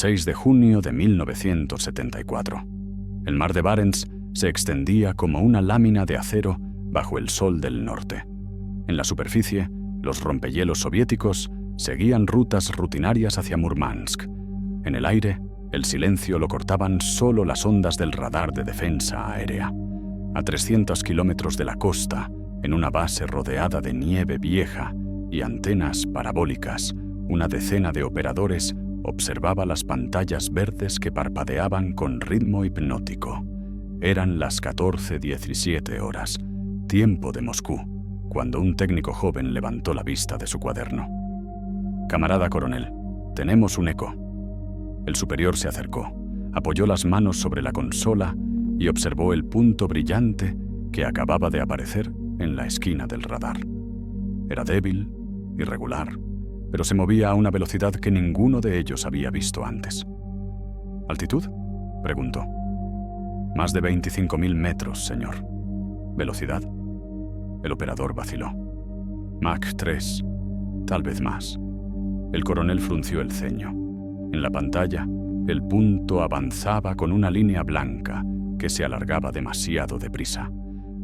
6 de junio de 1974. El mar de Barents se extendía como una lámina de acero bajo el sol del norte. En la superficie, los rompehielos soviéticos seguían rutas rutinarias hacia Murmansk. En el aire, el silencio lo cortaban solo las ondas del radar de defensa aérea. A 300 kilómetros de la costa, en una base rodeada de nieve vieja y antenas parabólicas, una decena de operadores observaba las pantallas verdes que parpadeaban con ritmo hipnótico. Eran las 14:17 horas, tiempo de Moscú, cuando un técnico joven levantó la vista de su cuaderno. «Camarada coronel, tenemos un eco». El superior se acercó, apoyó las manos sobre la consola y observó el punto brillante que acababa de aparecer en la esquina del radar. Era débil, irregular, pero se movía a una velocidad que ninguno de ellos había visto antes. ¿Altitud?, preguntó. «Más de 25.000 metros, señor». «¿Velocidad?». El operador vaciló. «Mach 3, tal vez más». El coronel frunció el ceño. En la pantalla, el punto avanzaba con una línea blanca que se alargaba demasiado deprisa,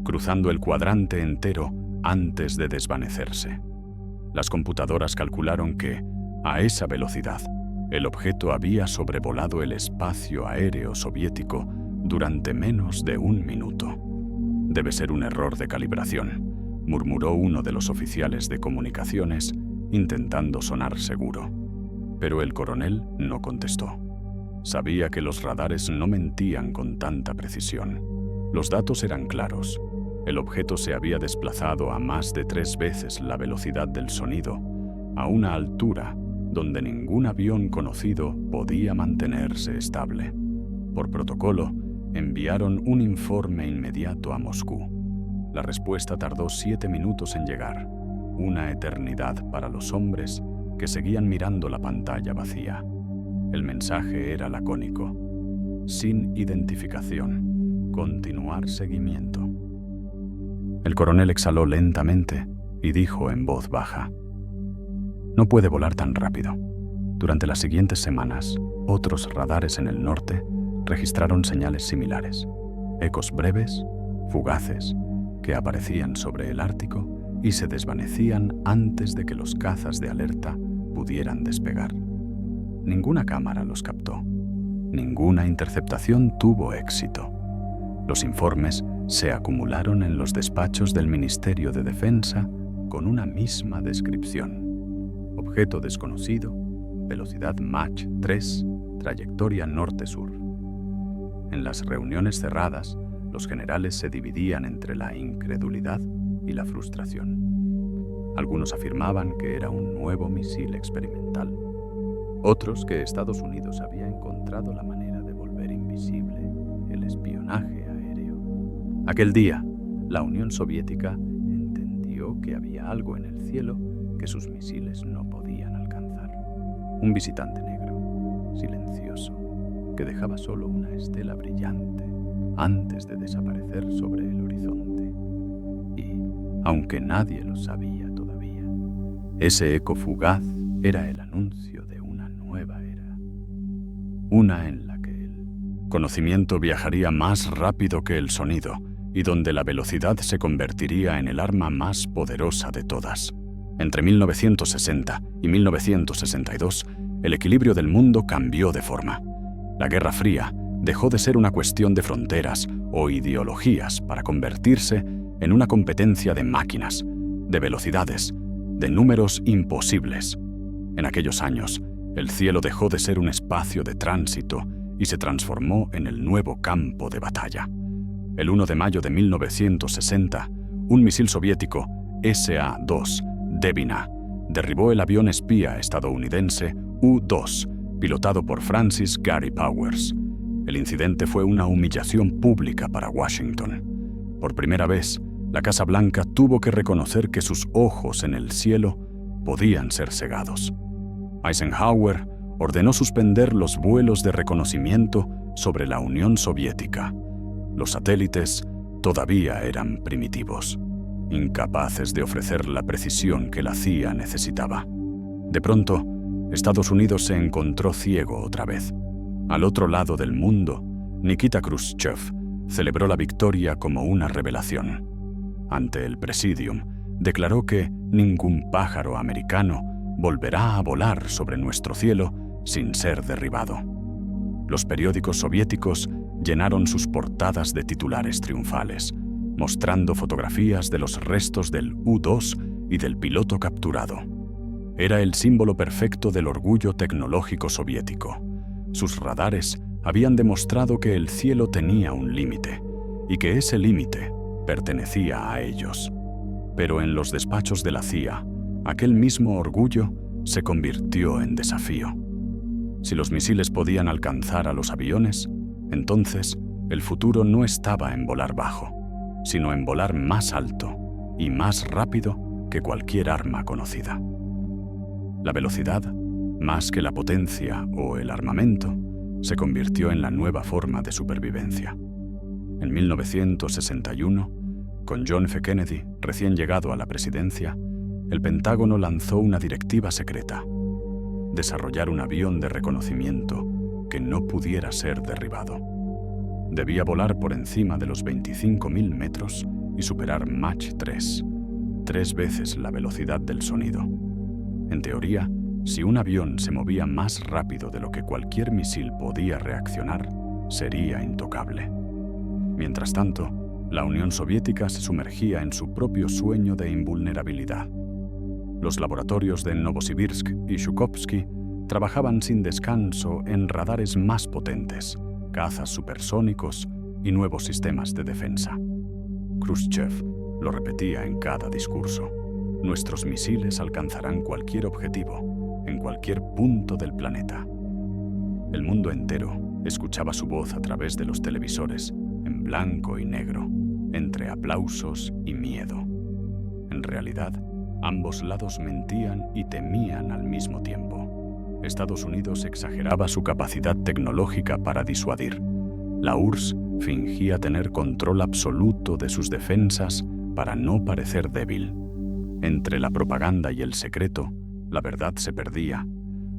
cruzando el cuadrante entero antes de desvanecerse. Las computadoras calcularon que, a esa velocidad, el objeto había sobrevolado el espacio aéreo soviético durante menos de 1 minuto. «Debe ser un error de calibración», murmuró uno de los oficiales de comunicaciones, intentando sonar seguro. Pero el coronel no contestó. Sabía que los radares no mentían con tanta precisión. Los datos eran claros. El objeto se había desplazado a más de 3 veces la velocidad del sonido, a una altura donde ningún avión conocido podía mantenerse estable. Por protocolo, enviaron un informe inmediato a Moscú. La respuesta tardó 7 minutos en llegar, una eternidad para los hombres que seguían mirando la pantalla vacía. El mensaje era lacónico: sin identificación, continuar seguimiento. El coronel exhaló lentamente y dijo en voz baja: «No puede volar tan rápido». Durante las siguientes semanas, otros radares en el norte registraron señales similares, ecos breves, fugaces, que aparecían sobre el Ártico y se desvanecían antes de que los cazas de alerta pudieran despegar. Ninguna cámara los captó. Ninguna interceptación tuvo éxito. Los informes se acumularon en los despachos del Ministerio de Defensa con una misma descripción: objeto desconocido, velocidad Mach 3, trayectoria norte-sur. En las reuniones cerradas, los generales se dividían entre la incredulidad y la frustración. Algunos afirmaban que era un nuevo misil experimental. Otros que Estados Unidos había encontrado la manera de volver invisible el espionaje aéreo. Aquel día, la Unión Soviética entendió que había algo en el cielo que sus misiles no podían alcanzar. Un visitante negro, silencioso, que dejaba solo una estela brillante antes de desaparecer sobre el horizonte. Y, aunque nadie lo sabía todavía, ese eco fugaz era el anuncio de una nueva era. Una en la que el conocimiento viajaría más rápido que el sonido y donde la velocidad se convertiría en el arma más poderosa de todas. Entre 1960 y 1962, el equilibrio del mundo cambió de forma. La Guerra Fría dejó de ser una cuestión de fronteras o ideologías para convertirse en una competencia de máquinas, de velocidades, de números imposibles. En aquellos años, el cielo dejó de ser un espacio de tránsito y se transformó en el nuevo campo de batalla. El 1 de mayo de 1960, un misil soviético SA-2 Debina derribó el avión espía estadounidense U-2, pilotado por Francis Gary Powers. El incidente fue una humillación pública para Washington. Por primera vez, la Casa Blanca tuvo que reconocer que sus ojos en el cielo podían ser cegados. Eisenhower ordenó suspender los vuelos de reconocimiento sobre la Unión Soviética. Los satélites todavía eran primitivos, incapaces de ofrecer la precisión que la CIA necesitaba. De pronto, Estados Unidos se encontró ciego otra vez. Al otro lado del mundo, Nikita Khrushchev celebró la victoria como una revelación. Ante el Presidium, declaró que ningún pájaro americano volverá a volar sobre nuestro cielo sin ser derribado. Los periódicos soviéticos llenaron sus portadas de titulares triunfales, mostrando fotografías de los restos del U-2 y del piloto capturado. Era el símbolo perfecto del orgullo tecnológico soviético. Sus radares habían demostrado que el cielo tenía un límite y que ese límite pertenecía a ellos. Pero en los despachos de la CIA, aquel mismo orgullo se convirtió en desafío. Si los misiles podían alcanzar a los aviones, entonces el futuro no estaba en volar bajo, sino en volar más alto y más rápido que cualquier arma conocida. La velocidad, más que la potencia o el armamento, se convirtió en la nueva forma de supervivencia. En 1961, con John F. Kennedy recién llegado a la presidencia, el Pentágono lanzó una directiva secreta: desarrollar un avión de reconocimiento que no pudiera ser derribado. Debía volar por encima de los 25.000 metros y superar Mach 3, 3 veces la velocidad del sonido. En teoría, si un avión se movía más rápido de lo que cualquier misil podía reaccionar, sería intocable. Mientras tanto, la Unión Soviética se sumergía en su propio sueño de invulnerabilidad. Los laboratorios de Novosibirsk y Zhukovsky trabajaban sin descanso en radares más potentes, cazas supersónicos y nuevos sistemas de defensa. Khrushchev lo repetía en cada discurso: nuestros misiles alcanzarán cualquier objetivo, en cualquier punto del planeta. El mundo entero escuchaba su voz a través de los televisores, en blanco y negro, entre aplausos y miedo. En realidad, ambos lados mentían y temían al mismo tiempo. Estados Unidos exageraba su capacidad tecnológica para disuadir. La URSS fingía tener control absoluto de sus defensas para no parecer débil. Entre la propaganda y el secreto, la verdad se perdía.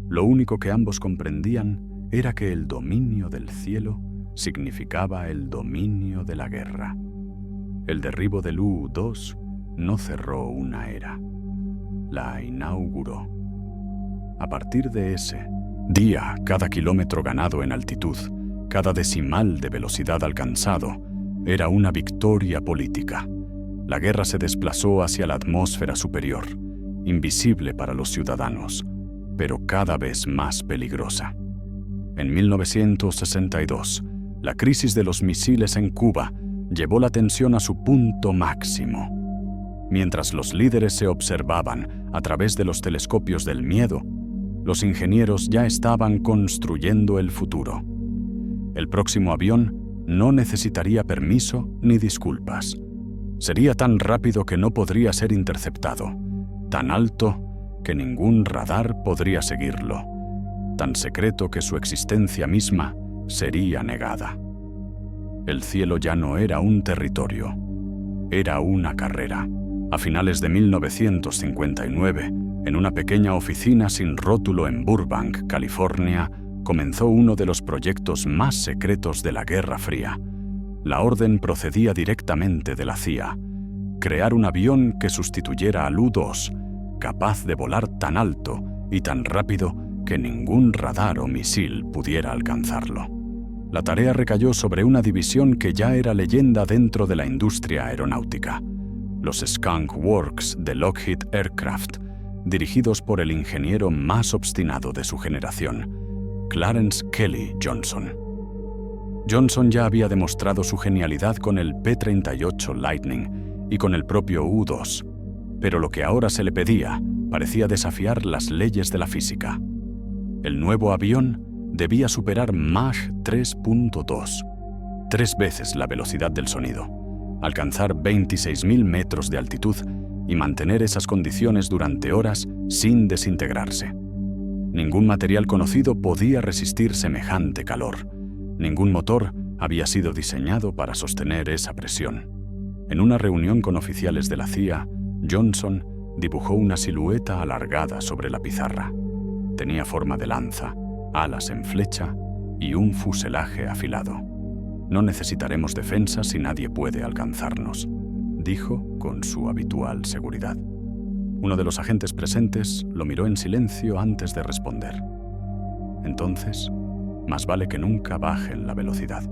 Lo único que ambos comprendían era que el dominio del cielo significaba el dominio de la guerra. El derribo del U-2 no cerró una era, la inauguró. A partir de ese día, cada kilómetro ganado en altitud, cada decimal de velocidad alcanzado, era una victoria política. La guerra se desplazó hacia la atmósfera superior, invisible para los ciudadanos, pero cada vez más peligrosa. En 1962, la crisis de los misiles en Cuba llevó la tensión a su punto máximo. Mientras los líderes se observaban a través de los telescopios del miedo, los ingenieros ya estaban construyendo el futuro. El próximo avión no necesitaría permiso ni disculpas. Sería tan rápido que no podría ser interceptado, tan alto que ningún radar podría seguirlo, tan secreto que su existencia misma sería negada. El cielo ya no era un territorio, era una carrera. A finales de 1959, en una pequeña oficina sin rótulo en Burbank, California, comenzó uno de los proyectos más secretos de la Guerra Fría. La orden procedía directamente de la CIA: crear un avión que sustituyera al U-2, capaz de volar tan alto y tan rápido que ningún radar o misil pudiera alcanzarlo. La tarea recayó sobre una división que ya era leyenda dentro de la industria aeronáutica: los Skunk Works de Lockheed Aircraft, dirigidos por el ingeniero más obstinado de su generación, Clarence Kelly Johnson. Johnson ya había demostrado su genialidad con el P-38 Lightning y con el propio U-2, pero lo que ahora se le pedía parecía desafiar las leyes de la física. El nuevo avión debía superar Mach 3.2, 3 veces la velocidad del sonido, alcanzar 26.000 metros de altitud y mantener esas condiciones durante horas sin desintegrarse. Ningún material conocido podía resistir semejante calor. Ningún motor había sido diseñado para sostener esa presión. En una reunión con oficiales de la CIA, Johnson dibujó una silueta alargada sobre la pizarra. Tenía forma de lanza, alas en flecha y un fuselaje afilado. «No necesitaremos defensa si nadie puede alcanzarnos», dijo con su habitual seguridad. Uno de los agentes presentes lo miró en silencio antes de responder. «Entonces, más vale que nunca bajen la velocidad».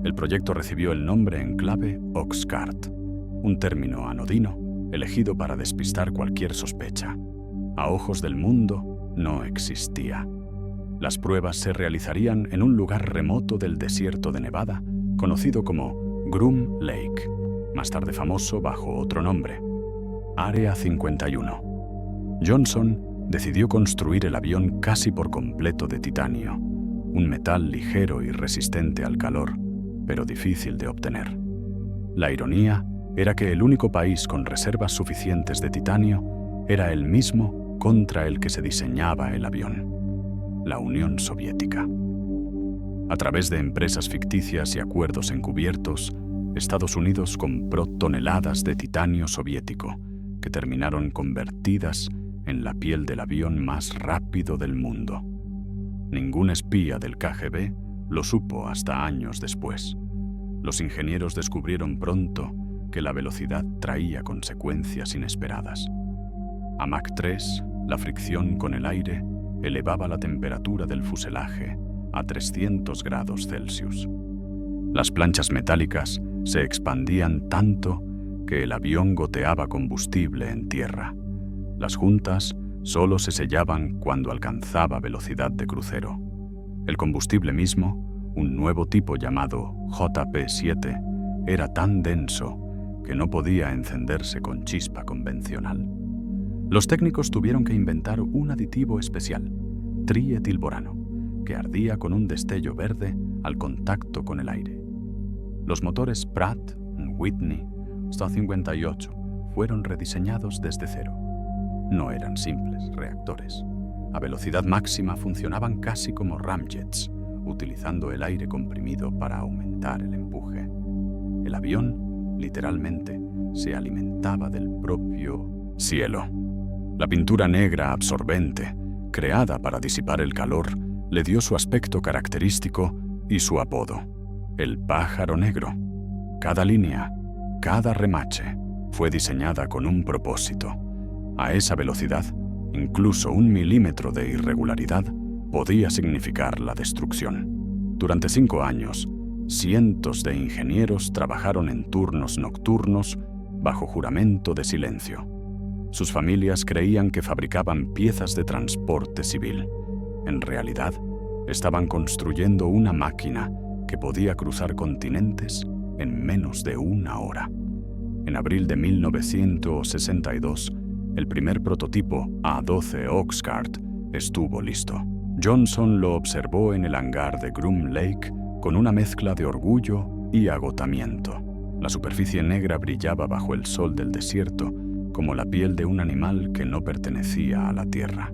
El proyecto recibió el nombre en clave Oxcart, un término anodino elegido para despistar cualquier sospecha. A ojos del mundo no existía. Las pruebas se realizarían en un lugar remoto del desierto de Nevada, conocido como Groom Lake, más tarde famoso bajo otro nombre, Área 51. Johnson decidió construir el avión casi por completo de titanio, un metal ligero y resistente al calor, pero difícil de obtener. La ironía era que el único país con reservas suficientes de titanio era el mismo contra el que se diseñaba el avión: la Unión Soviética. A través de empresas ficticias y acuerdos encubiertos, Estados Unidos compró toneladas de titanio soviético, que terminaron convertidas en la piel del avión más rápido del mundo. Ningún espía del KGB lo supo hasta años después. Los ingenieros descubrieron pronto que la velocidad traía consecuencias inesperadas. A Mach 3, la fricción con el aire elevaba la temperatura del fuselaje a 300 grados Celsius. Las planchas metálicas se expandían tanto que el avión goteaba combustible en tierra. Las juntas solo se sellaban cuando alcanzaba velocidad de crucero. El combustible mismo, un nuevo tipo llamado JP7, era tan denso que no podía encenderse con chispa convencional. Los técnicos tuvieron que inventar un aditivo especial, trietilborano, que ardía con un destello verde al contacto con el aire. Los motores Pratt & Whitney ST-58 fueron rediseñados desde cero. No eran simples reactores. A velocidad máxima funcionaban casi como ramjets, utilizando el aire comprimido para aumentar el empuje. El avión, literalmente, se alimentaba del propio cielo. La pintura negra absorbente, creada para disipar el calor, le dio su aspecto característico y su apodo: el pájaro negro. Cada línea, cada remache, fue diseñada con un propósito. A esa velocidad, incluso 1 milímetro de irregularidad podía significar la destrucción. Durante 5 años, cientos de ingenieros trabajaron en turnos nocturnos bajo juramento de silencio. Sus familias creían que fabricaban piezas de transporte civil. En realidad, estaban construyendo una máquina que podía cruzar continentes en menos de 1 hora. En abril de 1962, el primer prototipo A-12 Oxcart estuvo listo. Johnson lo observó en el hangar de Groom Lake con una mezcla de orgullo y agotamiento. La superficie negra brillaba bajo el sol del desierto como la piel de un animal que no pertenecía a la Tierra.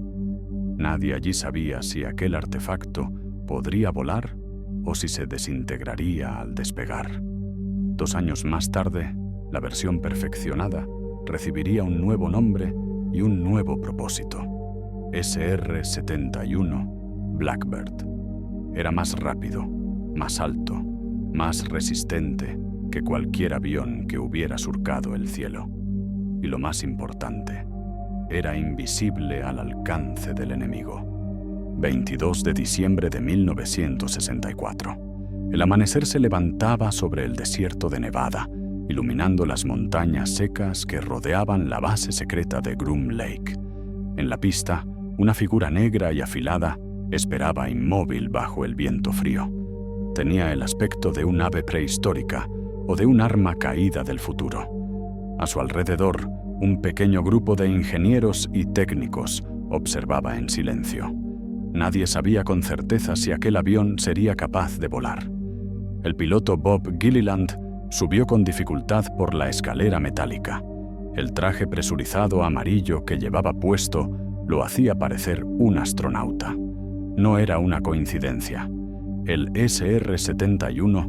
Nadie allí sabía si aquel artefacto podría volar o si se desintegraría al despegar. 2 años más tarde, la versión perfeccionada recibiría un nuevo nombre y un nuevo propósito: SR-71 Blackbird. Era más rápido, más alto, más resistente que cualquier avión que hubiera surcado el cielo. Y lo más importante, era invisible al alcance del enemigo. 22 de diciembre de 1964. El amanecer se levantaba sobre el desierto de Nevada, iluminando las montañas secas que rodeaban la base secreta de Groom Lake. En la pista, una figura negra y afilada esperaba inmóvil bajo el viento frío. Tenía el aspecto de un ave prehistórica o de un arma caída del futuro. A su alrededor, un pequeño grupo de ingenieros y técnicos observaba en silencio. Nadie sabía con certeza si aquel avión sería capaz de volar. El piloto Bob Gilliland subió con dificultad por la escalera metálica. El traje presurizado amarillo que llevaba puesto lo hacía parecer un astronauta. No era una coincidencia. El SR-71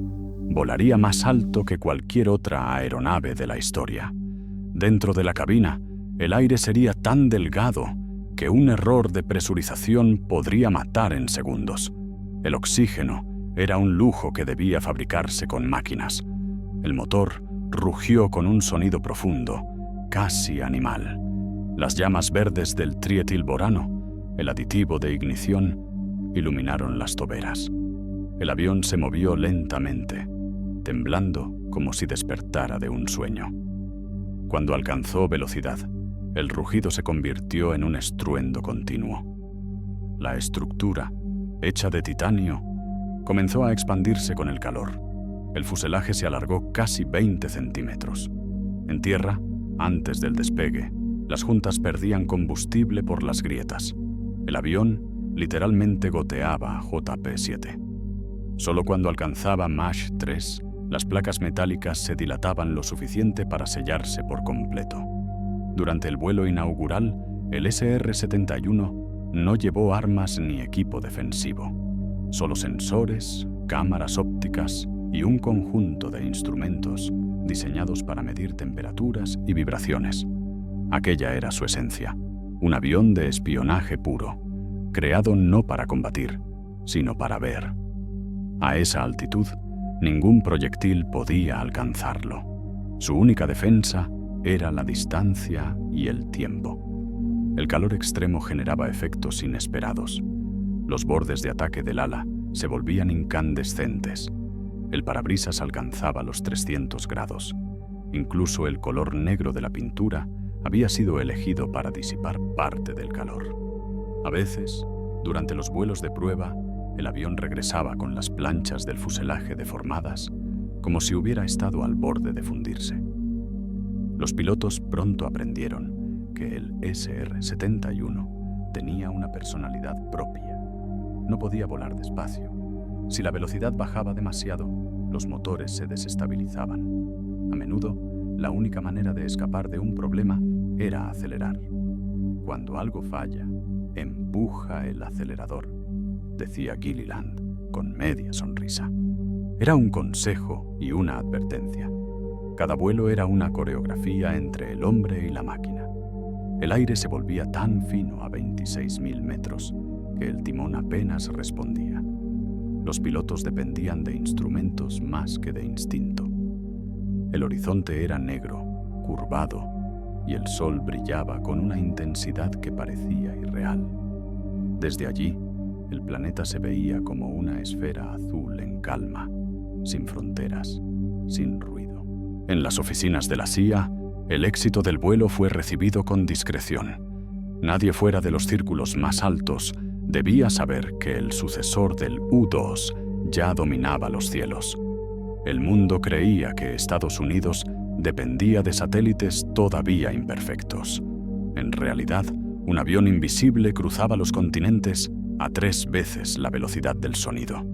volaría más alto que cualquier otra aeronave de la historia. Dentro de la cabina, el aire sería tan delgado que un error de presurización podría matar en segundos. El oxígeno era un lujo que debía fabricarse con máquinas. El motor rugió con un sonido profundo, casi animal. Las llamas verdes del trietilborano, el aditivo de ignición, iluminaron las toberas. El avión se movió lentamente, temblando como si despertara de un sueño. Cuando alcanzó velocidad, el rugido se convirtió en un estruendo continuo. La estructura, hecha de titanio, comenzó a expandirse con el calor. El fuselaje se alargó casi 20 centímetros. En tierra, antes del despegue, las juntas perdían combustible por las grietas. El avión literalmente goteaba a JP-7. Solo cuando alcanzaba Mach 3, las placas metálicas se dilataban lo suficiente para sellarse por completo. Durante el vuelo inaugural, el SR-71 no llevó armas ni equipo defensivo, solo sensores, cámaras ópticas y un conjunto de instrumentos diseñados para medir temperaturas y vibraciones. Aquella era su esencia, un avión de espionaje puro, creado no para combatir, sino para ver. A esa altitud, ningún proyectil podía alcanzarlo. Su única defensa era la distancia y el tiempo. El calor extremo generaba efectos inesperados. Los bordes de ataque del ala se volvían incandescentes. El parabrisas alcanzaba los 300 grados. Incluso el color negro de la pintura había sido elegido para disipar parte del calor. A veces, durante los vuelos de prueba, el avión regresaba con las planchas del fuselaje deformadas, como si hubiera estado al borde de fundirse. Los pilotos pronto aprendieron que el SR-71 tenía una personalidad propia. No podía volar despacio. Si la velocidad bajaba demasiado, los motores se desestabilizaban. A menudo, la única manera de escapar de un problema era acelerar. Cuando algo falla, empuja el acelerador, decía Gilliland con media sonrisa. Era un consejo y una advertencia. Cada vuelo era una coreografía entre el hombre y la máquina. El aire se volvía tan fino a 26.000 metros que el timón apenas respondía. Los pilotos dependían de instrumentos más que de instinto. El horizonte era negro, curvado, y el sol brillaba con una intensidad que parecía irreal. Desde allí, el planeta se veía como una esfera azul en calma, sin fronteras, sin ruido. En las oficinas de la CIA, el éxito del vuelo fue recibido con discreción. Nadie fuera de los círculos más altos debía saber que el sucesor del U-2 ya dominaba los cielos. El mundo creía que Estados Unidos dependía de satélites todavía imperfectos. En realidad, un avión invisible cruzaba los continentes a 3 veces la velocidad del sonido.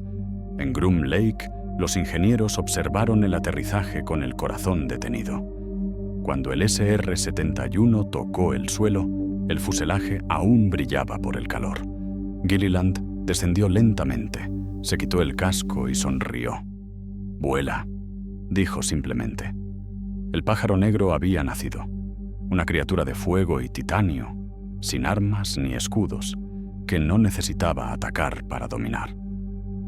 En Groom Lake, los ingenieros observaron el aterrizaje con el corazón detenido. Cuando el SR-71 tocó el suelo, el fuselaje aún brillaba por el calor. Gilliland descendió lentamente, se quitó el casco y sonrió. «Vuela», dijo simplemente. El pájaro negro había nacido, una criatura de fuego y titanio, sin armas ni escudos, que no necesitaba atacar para dominar.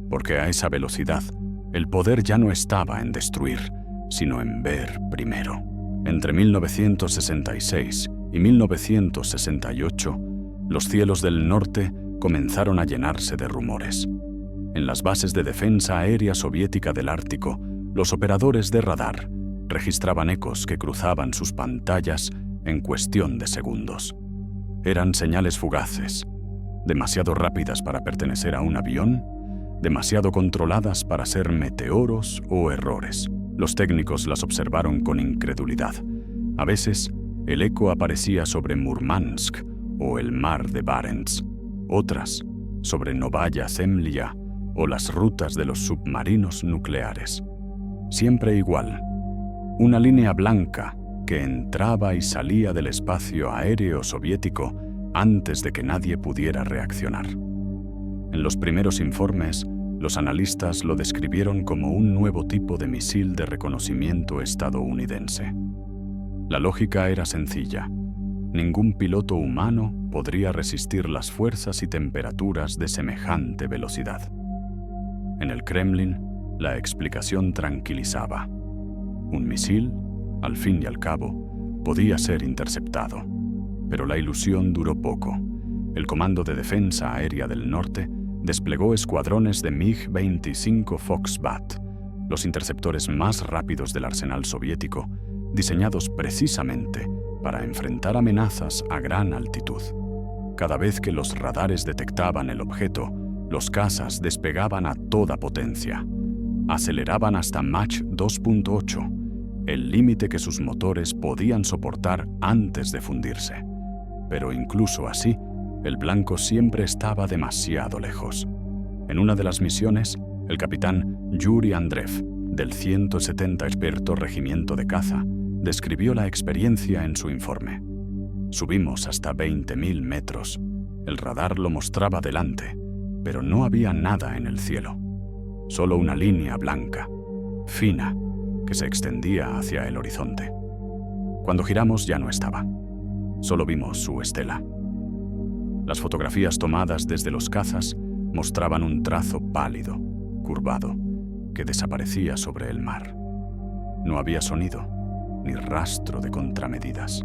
Porque a esa velocidad, el poder ya no estaba en destruir, sino en ver primero. Entre 1966 y 1968, los cielos del norte comenzaron a llenarse de rumores. En las bases de defensa aérea soviética del Ártico, los operadores de radar registraban ecos que cruzaban sus pantallas en cuestión de segundos. Eran señales fugaces, demasiado rápidas para pertenecer a un avión, demasiado controladas para ser meteoros o errores. Los técnicos las observaron con incredulidad. A veces, el eco aparecía sobre Murmansk o el mar de Barents, otras sobre Novaya Zemlya o las rutas de los submarinos nucleares. Siempre igual, una línea blanca que entraba y salía del espacio aéreo soviético antes de que nadie pudiera reaccionar. En los primeros informes, los analistas lo describieron como un nuevo tipo de misil de reconocimiento estadounidense. La lógica era sencilla. Ningún piloto humano podría resistir las fuerzas y temperaturas de semejante velocidad. En el Kremlin, la explicación tranquilizaba. Un misil, al fin y al cabo, podía ser interceptado. Pero la ilusión duró poco. El Comando de Defensa Aérea del Norte desplegó escuadrones de MiG-25 Foxbat, los interceptores más rápidos del arsenal soviético, diseñados precisamente para enfrentar amenazas a gran altitud. Cada vez que los radares detectaban el objeto, los cazas despegaban a toda potencia. Aceleraban hasta Mach 2.8, el límite que sus motores podían soportar antes de fundirse. Pero incluso así, el blanco siempre estaba demasiado lejos. En una de las misiones, el capitán Yuri Andreev, del 170 experto regimiento de caza, describió la experiencia en su informe. Subimos hasta 20.000 metros. El radar lo mostraba delante, pero no había nada en el cielo. Solo una línea blanca, fina, que se extendía hacia el horizonte. Cuando giramos ya no estaba. Solo vimos su estela. Las fotografías tomadas desde los cazas mostraban un trazo pálido, curvado, que desaparecía sobre el mar. No había sonido, ni rastro de contramedidas.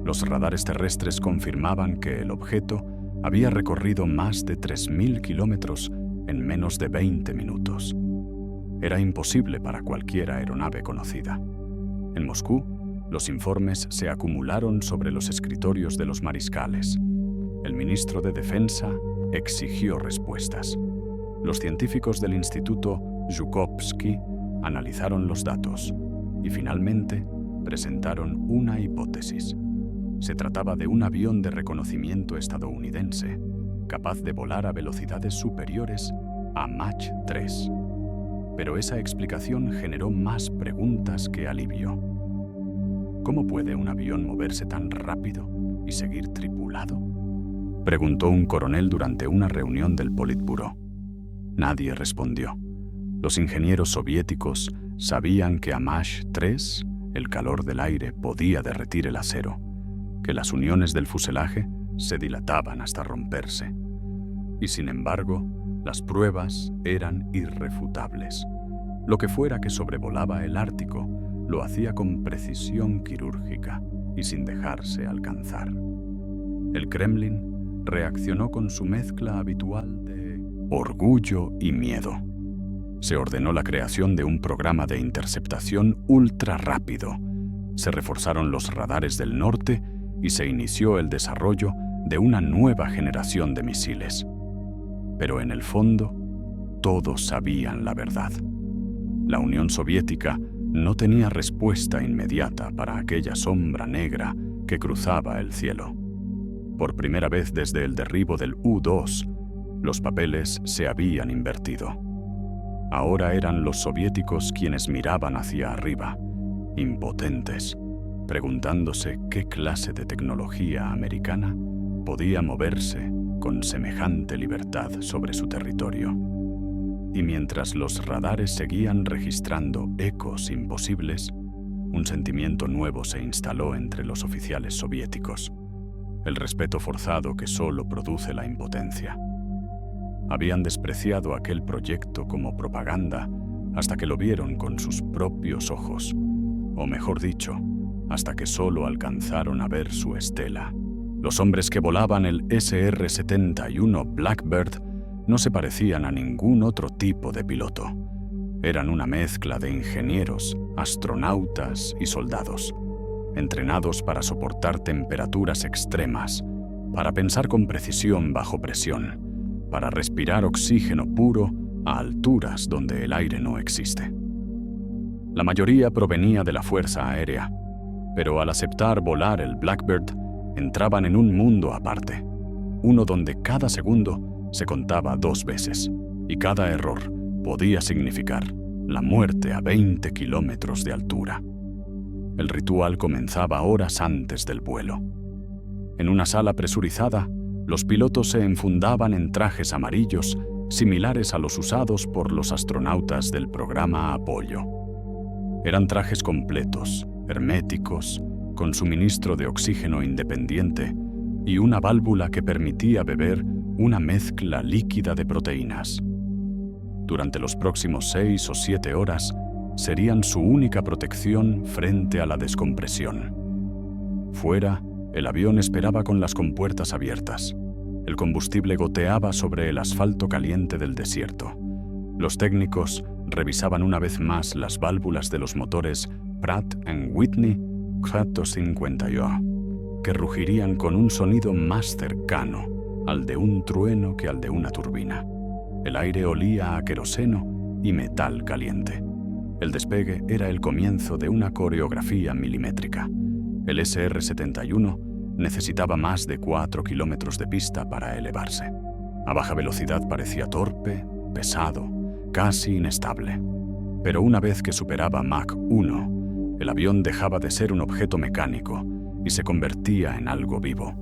Los radares terrestres confirmaban que el objeto había recorrido más de 3.000 kilómetros en menos de 20 minutos. Era imposible para cualquier aeronave conocida. En Moscú, los informes se acumularon sobre los escritorios de los mariscales. El ministro de Defensa exigió respuestas. Los científicos del Instituto Zhukovsky analizaron los datos y finalmente presentaron una hipótesis. Se trataba de un avión de reconocimiento estadounidense, capaz de volar a velocidades superiores a Mach 3. Pero esa explicación generó más preguntas que alivio. ¿Cómo puede un avión moverse tan rápido y seguir tripulado?, preguntó un coronel durante una reunión del Politburó. Nadie respondió. Los ingenieros soviéticos sabían que a Mach 3 el calor del aire podía derretir el acero, que las uniones del fuselaje se dilataban hasta romperse. Y sin embargo, las pruebas eran irrefutables. Lo que fuera que sobrevolaba el Ártico lo hacía con precisión quirúrgica y sin dejarse alcanzar. El Kremlin reaccionó con su mezcla habitual de orgullo y miedo. Se ordenó la creación de un programa de interceptación ultra rápido. Se reforzaron los radares del norte y se inició el desarrollo de una nueva generación de misiles. Pero en el fondo, todos sabían la verdad. La Unión Soviética no tenía respuesta inmediata para aquella sombra negra que cruzaba el cielo. Por primera vez desde el derribo del U-2, los papeles se habían invertido. Ahora eran los soviéticos quienes miraban hacia arriba, impotentes, preguntándose qué clase de tecnología americana podía moverse con semejante libertad sobre su territorio. Y mientras los radares seguían registrando ecos imposibles, un sentimiento nuevo se instaló entre los oficiales soviéticos: el respeto forzado que solo produce la impotencia. Habían despreciado aquel proyecto como propaganda hasta que lo vieron con sus propios ojos, o mejor dicho, hasta que solo alcanzaron a ver su estela. Los hombres que volaban el SR-71 Blackbird no se parecían a ningún otro tipo de piloto. Eran una mezcla de ingenieros, astronautas y soldados, entrenados para soportar temperaturas extremas, para pensar con precisión bajo presión, para respirar oxígeno puro a alturas donde el aire no existe. La mayoría provenía de la Fuerza Aérea, pero al aceptar volar el Blackbird, entraban en un mundo aparte, uno donde cada segundo se contaba 2 veces, y cada error podía significar la muerte a 20 kilómetros de altura. El ritual comenzaba horas antes del vuelo. En una sala presurizada, los pilotos se enfundaban en trajes amarillos similares a los usados por los astronautas del programa Apollo. Eran trajes completos, herméticos, con suministro de oxígeno independiente y una válvula que permitía beber una mezcla líquida de proteínas. Durante los próximos 6 o 7 horas serían su única protección frente a la descompresión. Fuera, el avión esperaba con las compuertas abiertas. El combustible goteaba sobre el asfalto caliente del desierto. Los técnicos revisaban una vez más las válvulas de los motores Pratt & Whitney 450, que rugirían con un sonido más cercano al de un trueno que al de una turbina. El aire olía a queroseno y metal caliente. El despegue era el comienzo de una coreografía milimétrica. El SR-71 necesitaba más de 4 kilómetros de pista para elevarse. A baja velocidad parecía torpe, pesado, casi inestable. Pero una vez que superaba Mach 1, el avión dejaba de ser un objeto mecánico y se convertía en algo vivo.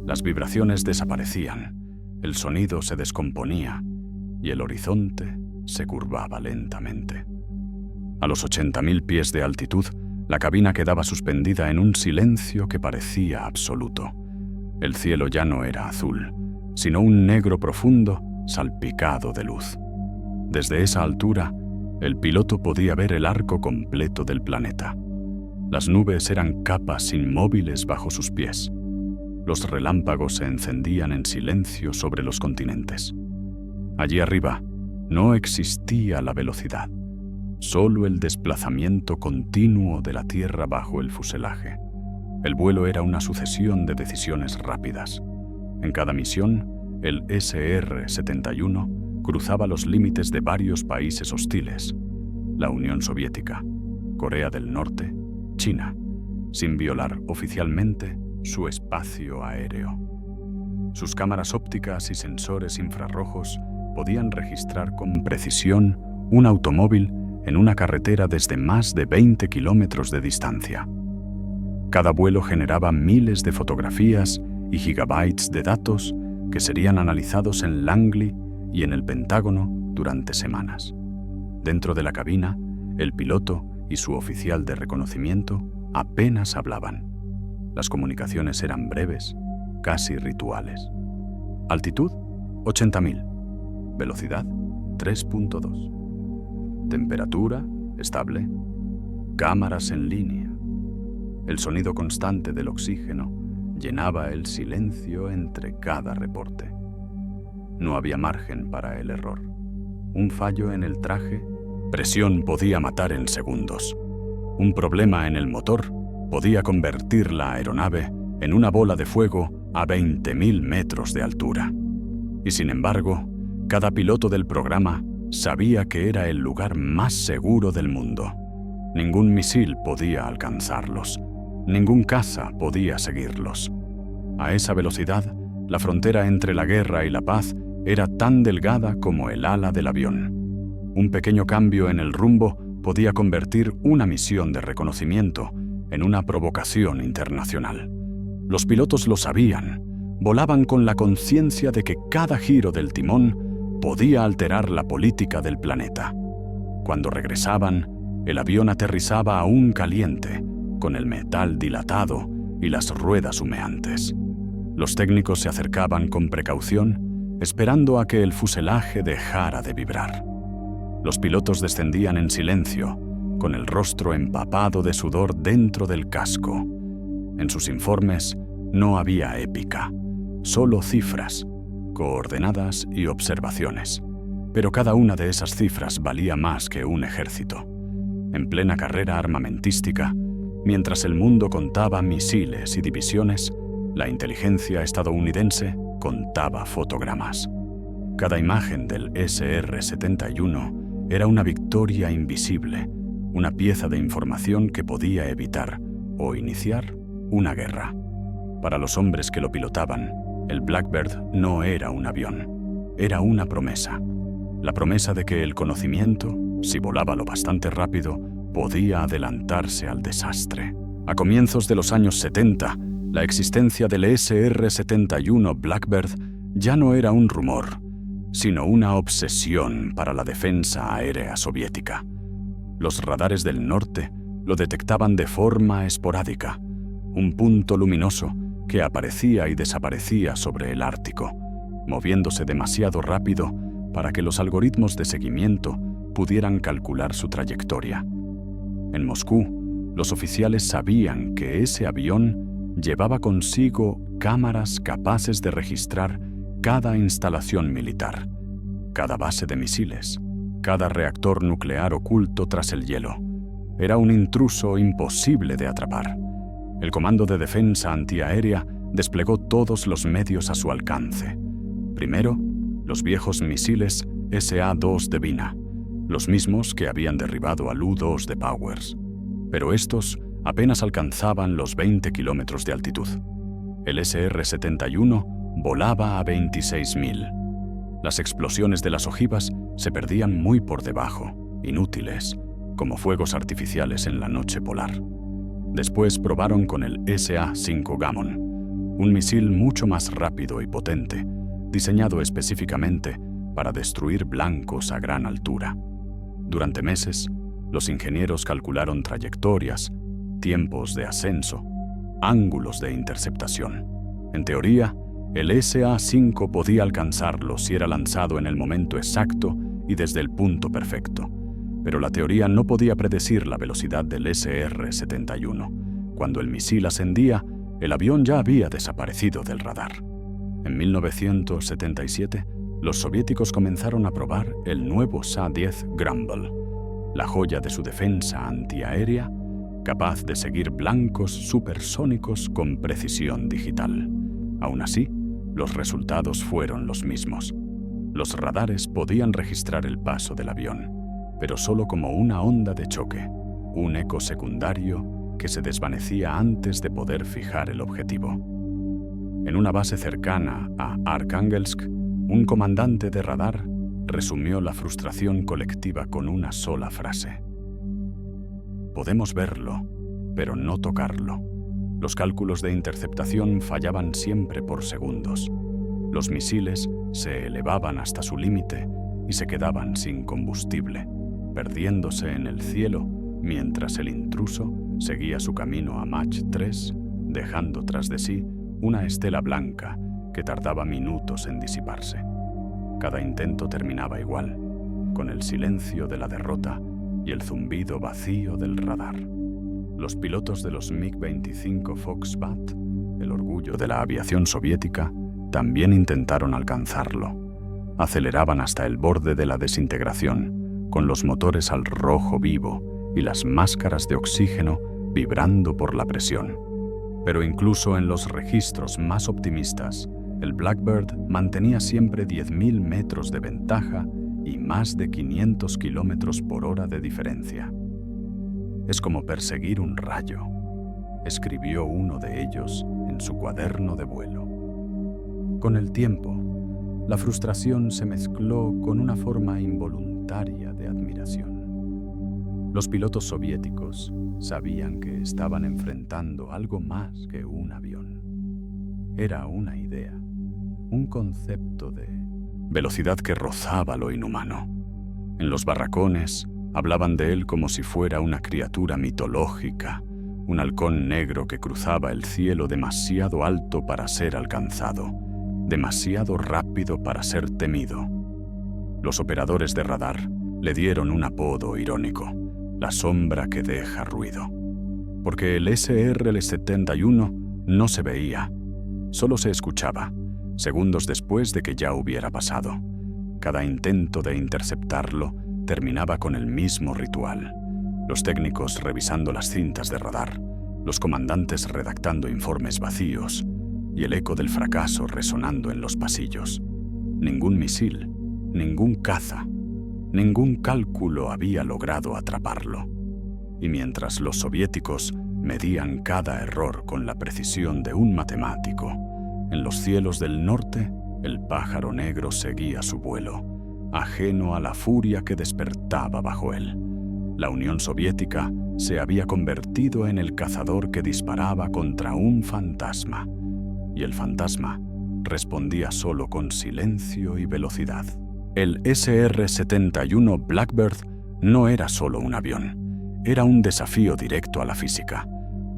Las vibraciones desaparecían, el sonido se descomponía y el horizonte se curvaba lentamente. A los 80.000 pies de altitud, la cabina quedaba suspendida en un silencio que parecía absoluto. El cielo ya no era azul, sino un negro profundo salpicado de luz. Desde esa altura, el piloto podía ver el arco completo del planeta. Las nubes eran capas inmóviles bajo sus pies. Los relámpagos se encendían en silencio sobre los continentes. Allí arriba no existía la velocidad, solo el desplazamiento continuo de la Tierra bajo el fuselaje. El vuelo era una sucesión de decisiones rápidas. En cada misión, el SR-71 cruzaba los límites de varios países hostiles: la Unión Soviética, Corea del Norte, China, sin violar oficialmente su espacio aéreo. Sus cámaras ópticas y sensores infrarrojos podían registrar con precisión un automóvil en una carretera desde más de 20 kilómetros de distancia. Cada vuelo generaba miles de fotografías y gigabytes de datos que serían analizados en Langley y en el Pentágono durante semanas. Dentro de la cabina, el piloto y su oficial de reconocimiento apenas hablaban. Las comunicaciones eran breves, casi rituales. Altitud, 80.000. Velocidad, 3.2. Temperatura, estable. Cámaras en línea. El sonido constante del oxígeno llenaba el silencio entre cada reporte. No había margen para el error. Un fallo en el traje, presión podía matar en segundos. Un problema en el motor podía convertir la aeronave en una bola de fuego a 20.000 metros de altura. Y sin embargo, cada piloto del programa sabía que era el lugar más seguro del mundo. Ningún misil podía alcanzarlos. Ningún caza podía seguirlos. A esa velocidad, la frontera entre la guerra y la paz era tan delgada como el ala del avión. Un pequeño cambio en el rumbo podía convertir una misión de reconocimiento en una provocación internacional. Los pilotos lo sabían, volaban con la conciencia de que cada giro del timón podía alterar la política del planeta. Cuando regresaban, el avión aterrizaba aún caliente, con el metal dilatado y las ruedas humeantes. Los técnicos se acercaban con precaución, esperando a que el fuselaje dejara de vibrar. Los pilotos descendían en silencio, con el rostro empapado de sudor dentro del casco. En sus informes no había épica, solo cifras, coordenadas y observaciones. Pero cada una de esas cifras valía más que un ejército. En plena carrera armamentística, mientras el mundo contaba misiles y divisiones, la inteligencia estadounidense contaba fotogramas. Cada imagen del SR-71 era una victoria invisible, una pieza de información que podía evitar o iniciar una guerra. Para los hombres que lo pilotaban, el Blackbird no era un avión, era una promesa. La promesa de que el conocimiento, si volaba lo bastante rápido, podía adelantarse al desastre. A comienzos de los años 70, la existencia del SR-71 Blackbird ya no era un rumor, sino una obsesión para la defensa aérea soviética. Los radares del norte lo detectaban de forma esporádica, un punto luminoso que aparecía y desaparecía sobre el Ártico, moviéndose demasiado rápido para que los algoritmos de seguimiento pudieran calcular su trayectoria. En Moscú, los oficiales sabían que ese avión llevaba consigo cámaras capaces de registrar cada instalación militar, cada base de misiles, cada reactor nuclear oculto tras el hielo. Era un intruso imposible de atrapar. El Comando de Defensa Antiaérea desplegó todos los medios a su alcance. Primero, los viejos misiles SA-2 de Vina, los mismos que habían derribado al U-2 de Powers. Pero estos apenas alcanzaban los 20 kilómetros de altitud. El SR-71 volaba a 26.000. Las explosiones de las ojivas se perdían muy por debajo, inútiles, como fuegos artificiales en la noche polar. Después probaron con el SA-5 Gammon, un misil mucho más rápido y potente, diseñado específicamente para destruir blancos a gran altura. Durante meses, los ingenieros calcularon trayectorias, tiempos de ascenso, ángulos de interceptación. En teoría, el SA-5 podía alcanzarlo si era lanzado en el momento exacto y desde el punto perfecto, pero la teoría no podía predecir la velocidad del SR-71. Cuando el misil ascendía, el avión ya había desaparecido del radar. En 1977, los soviéticos comenzaron a probar el nuevo SA-10 Grumble, la joya de su defensa antiaérea, capaz de seguir blancos supersónicos con precisión digital. Aún así, los resultados fueron los mismos. Los radares podían registrar el paso del avión, pero solo como una onda de choque, un eco secundario que se desvanecía antes de poder fijar el objetivo. En una base cercana a Arkhangelsk, un comandante de radar resumió la frustración colectiva con una sola frase: podemos verlo, pero no tocarlo. Los cálculos de interceptación fallaban siempre por segundos. Los misiles se elevaban hasta su límite y se quedaban sin combustible, perdiéndose en el cielo mientras el intruso seguía su camino a Mach 3, dejando tras de sí una estela blanca que tardaba minutos en disiparse. Cada intento terminaba igual, con el silencio de la derrota y el zumbido vacío del radar. Los pilotos de los MiG-25 Foxbat, el orgullo de la aviación soviética, también intentaron alcanzarlo. Aceleraban hasta el borde de la desintegración, con los motores al rojo vivo y las máscaras de oxígeno vibrando por la presión. Pero incluso en los registros más optimistas, el Blackbird mantenía siempre 10.000 metros de ventaja y más de 500 kilómetros por hora de diferencia. Es como perseguir un rayo, escribió uno de ellos en su cuaderno de vuelo. Con el tiempo, la frustración se mezcló con una forma involuntaria de admiración. Los pilotos soviéticos sabían que estaban enfrentando algo más que un avión. Era una idea, un concepto de velocidad que rozaba lo inhumano. En los barracones hablaban de él como si fuera una criatura mitológica, un halcón negro que cruzaba el cielo demasiado alto para ser alcanzado, demasiado rápido para ser temido. Los operadores de radar le dieron un apodo irónico: la sombra que deja ruido. Porque el SR-71 no se veía, solo se escuchaba, segundos después de que ya hubiera pasado. Cada intento de interceptarlo terminaba con el mismo ritual: los técnicos revisando las cintas de radar, los comandantes redactando informes vacíos y el eco del fracaso resonando en los pasillos. Ningún misil, ningún caza, ningún cálculo había logrado atraparlo. Y mientras los soviéticos medían cada error con la precisión de un matemático, en los cielos del norte el pájaro negro seguía su vuelo, ajeno a la furia que despertaba bajo él. La Unión Soviética se había convertido en el cazador que disparaba contra un fantasma, y el fantasma respondía solo con silencio y velocidad. El SR-71 Blackbird no era solo un avión, era un desafío directo a la física.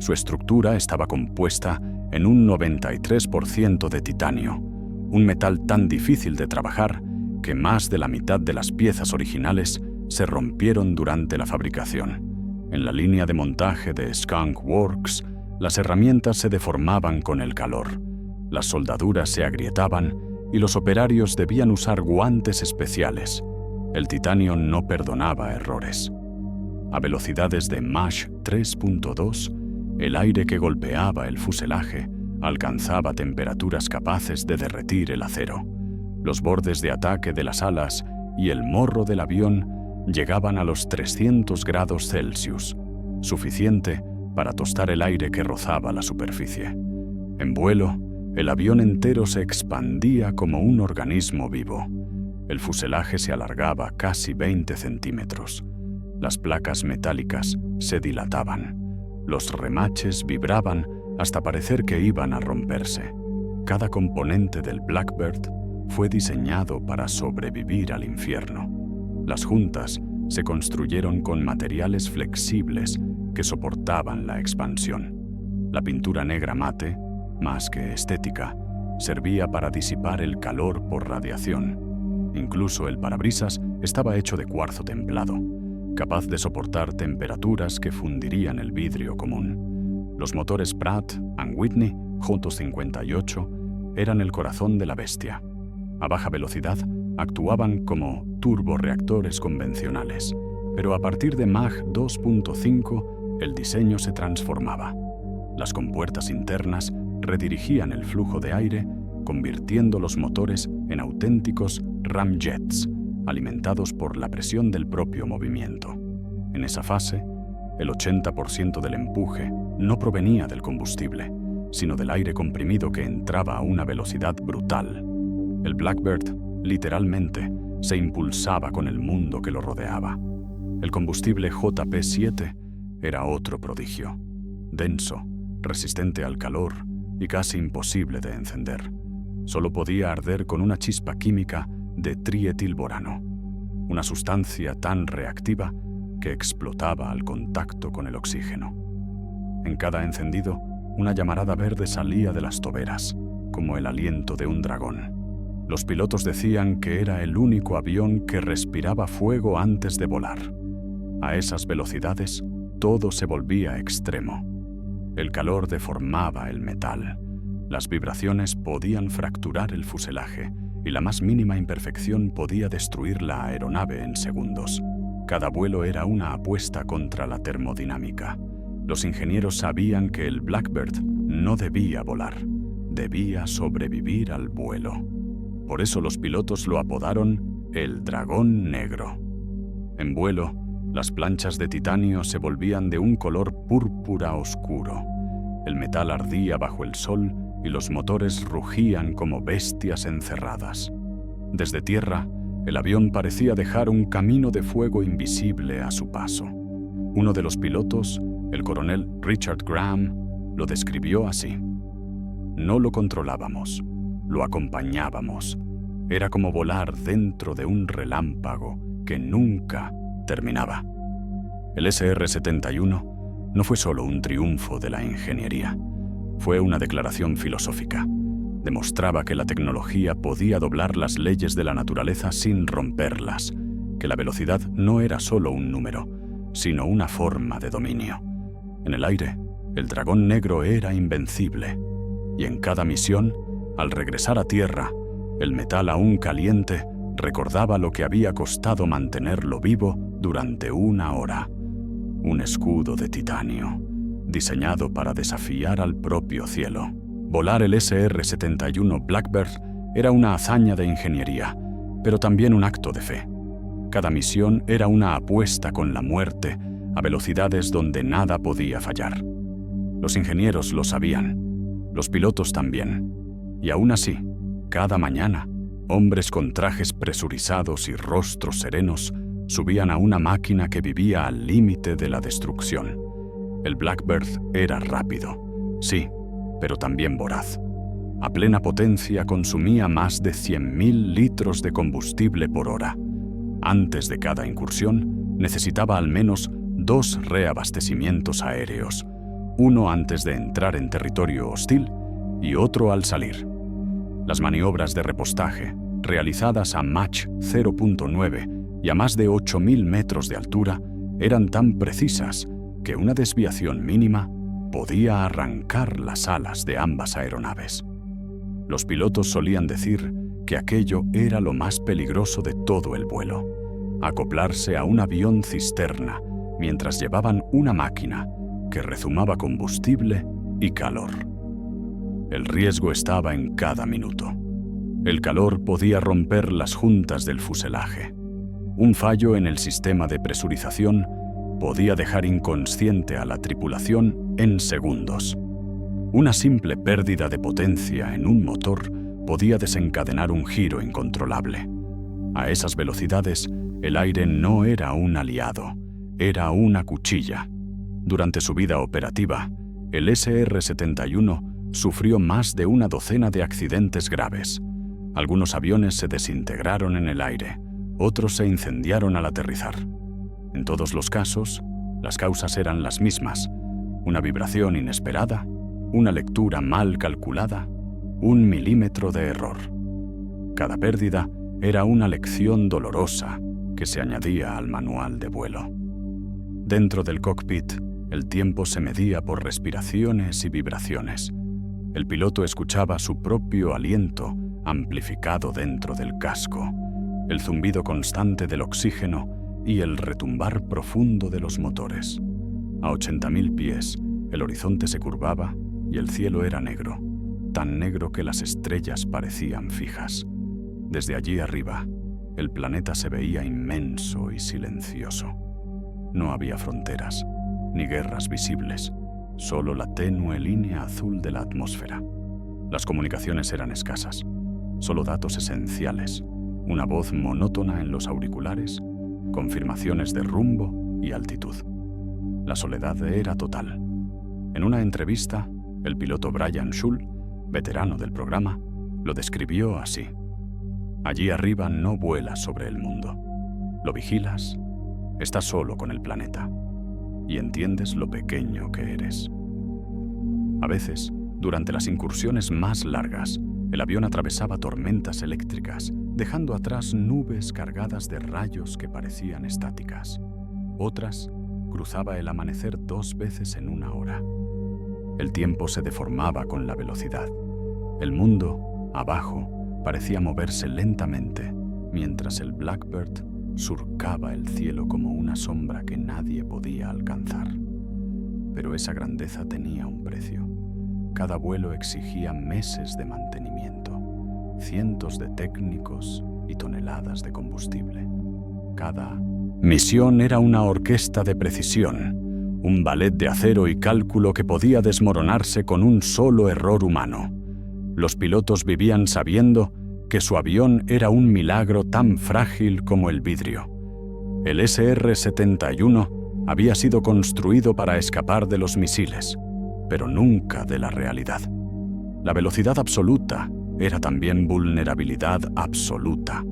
Su estructura estaba compuesta en un 93% de titanio, un metal tan difícil de trabajar que más de la mitad de las piezas originales se rompieron durante la fabricación. En la línea de montaje de Skunk Works, las herramientas se deformaban con el calor, las soldaduras se agrietaban y los operarios debían usar guantes especiales. El titanio no perdonaba errores. A velocidades de Mach 3.2, el aire que golpeaba el fuselaje alcanzaba temperaturas capaces de derretir el acero. Los bordes de ataque de las alas y el morro del avión llegaban a los 300 grados Celsius, suficiente para tostar el aire que rozaba la superficie. En vuelo, el avión entero se expandía como un organismo vivo. El fuselaje se alargaba casi 20 centímetros. Las placas metálicas se dilataban. Los remaches vibraban hasta parecer que iban a romperse. Cada componente del Blackbird fue diseñado para sobrevivir al infierno. Las juntas se construyeron con materiales flexibles que soportaban la expansión. La pintura negra mate, más que estética, servía para disipar el calor por radiación. Incluso el parabrisas estaba hecho de cuarzo templado, capaz de soportar temperaturas que fundirían el vidrio común. Los motores Pratt & Whitney J58 eran el corazón de la bestia. A baja velocidad actuaban como turborreactores convencionales, pero a partir de Mach 2.5 el diseño se transformaba. Las compuertas internas redirigían el flujo de aire, convirtiendo los motores en auténticos ramjets, alimentados por la presión del propio movimiento. En esa fase, el 80% del empuje no provenía del combustible, sino del aire comprimido que entraba a una velocidad brutal. El Blackbird, literalmente, se impulsaba con el mundo que lo rodeaba. El combustible JP-7 era otro prodigio, denso, resistente al calor y casi imposible de encender. Solo podía arder con una chispa química de trietilborano, una sustancia tan reactiva que explotaba al contacto con el oxígeno. En cada encendido, una llamarada verde salía de las toberas, como el aliento de un dragón. Los pilotos decían que era el único avión que respiraba fuego antes de volar. A esas velocidades, todo se volvía extremo. El calor deformaba el metal. Las vibraciones podían fracturar el fuselaje y la más mínima imperfección podía destruir la aeronave en segundos. Cada vuelo era una apuesta contra la termodinámica. Los ingenieros sabían que el Blackbird no debía volar, debía sobrevivir al vuelo. Por eso los pilotos lo apodaron el Dragón Negro. En vuelo, las planchas de titanio se volvían de un color púrpura oscuro. El metal ardía bajo el sol y los motores rugían como bestias encerradas. Desde tierra, el avión parecía dejar un camino de fuego invisible a su paso. Uno de los pilotos, el coronel Richard Graham, lo describió así: no lo controlábamos, lo acompañábamos. Era como volar dentro de un relámpago que nunca terminaba. El SR-71 no fue solo un triunfo de la ingeniería, fue una declaración filosófica. Demostraba que la tecnología podía doblar las leyes de la naturaleza sin romperlas, que la velocidad no era solo un número, sino una forma de dominio. En el aire, el Dragón Negro era invencible, y en cada misión, al regresar a tierra, el metal aún caliente recordaba lo que había costado mantenerlo vivo durante 1 hora. Un escudo de titanio, diseñado para desafiar al propio cielo. Volar el SR-71 Blackbird era una hazaña de ingeniería, pero también un acto de fe. Cada misión era una apuesta con la muerte a velocidades donde nada podía fallar. Los ingenieros lo sabían, los pilotos también. Y aún así, cada mañana, hombres con trajes presurizados y rostros serenos subían a una máquina que vivía al límite de la destrucción. El Blackbird era rápido, sí, pero también voraz. A plena potencia consumía más de 100.000 litros de combustible por hora. Antes de cada incursión, necesitaba al menos 2 reabastecimientos aéreos, uno antes de entrar en territorio hostil y otro al salir. Las maniobras de repostaje, realizadas a Mach 0.9 y a más de 8.000 metros de altura, eran tan precisas que una desviación mínima podía arrancar las alas de ambas aeronaves. Los pilotos solían decir que aquello era lo más peligroso de todo el vuelo: acoplarse a un avión cisterna mientras llevaban una máquina que rezumaba combustible y calor. El riesgo estaba en cada minuto. El calor podía romper las juntas del fuselaje. Un fallo en el sistema de presurización podía dejar inconsciente a la tripulación en segundos. Una simple pérdida de potencia en un motor podía desencadenar un giro incontrolable. A esas velocidades, el aire no era un aliado, era una cuchilla. Durante su vida operativa, el SR-71 sufrió más de una docena de accidentes graves. Algunos aviones se desintegraron en el aire, otros se incendiaron al aterrizar. En todos los casos, las causas eran las mismas: una vibración inesperada, una lectura mal calculada, 1 milímetro de error. Cada pérdida era una lección dolorosa que se añadía al manual de vuelo. Dentro del cockpit, el tiempo se medía por respiraciones y vibraciones. El piloto escuchaba su propio aliento amplificado dentro del casco, el zumbido constante del oxígeno y el retumbar profundo de los motores. A 80.000 pies, el horizonte se curvaba y el cielo era negro, tan negro que las estrellas parecían fijas. Desde allí arriba, el planeta se veía inmenso y silencioso. No había fronteras, ni guerras visibles, solo la tenue línea azul de la atmósfera. Las comunicaciones eran escasas, solo datos esenciales, una voz monótona en los auriculares, confirmaciones de rumbo y altitud. La soledad era total. En una entrevista, el piloto Brian Schull, veterano del programa, lo describió así: allí arriba no vuelas sobre el mundo. Lo vigilas, estás solo con el planeta y entiendes lo pequeño que eres. A veces, durante las incursiones más largas, el avión atravesaba tormentas eléctricas, dejando atrás nubes cargadas de rayos que parecían estáticas. Otras, cruzaba el amanecer 2 veces en 1 hora. El tiempo se deformaba con la velocidad. El mundo, abajo, parecía moverse lentamente, mientras el Blackbird surcaba el cielo como una sombra que nadie podía alcanzar. Pero esa grandeza tenía un precio. Cada vuelo exigía meses de mantenimiento, cientos de técnicos y toneladas de combustible. Cada misión era una orquesta de precisión, un ballet de acero y cálculo que podía desmoronarse con un solo error humano. Los pilotos vivían sabiendo que su avión era un milagro tan frágil como el vidrio. El SR-71 había sido construido para escapar de los misiles, pero nunca de la realidad. La velocidad absoluta era también vulnerabilidad absoluta.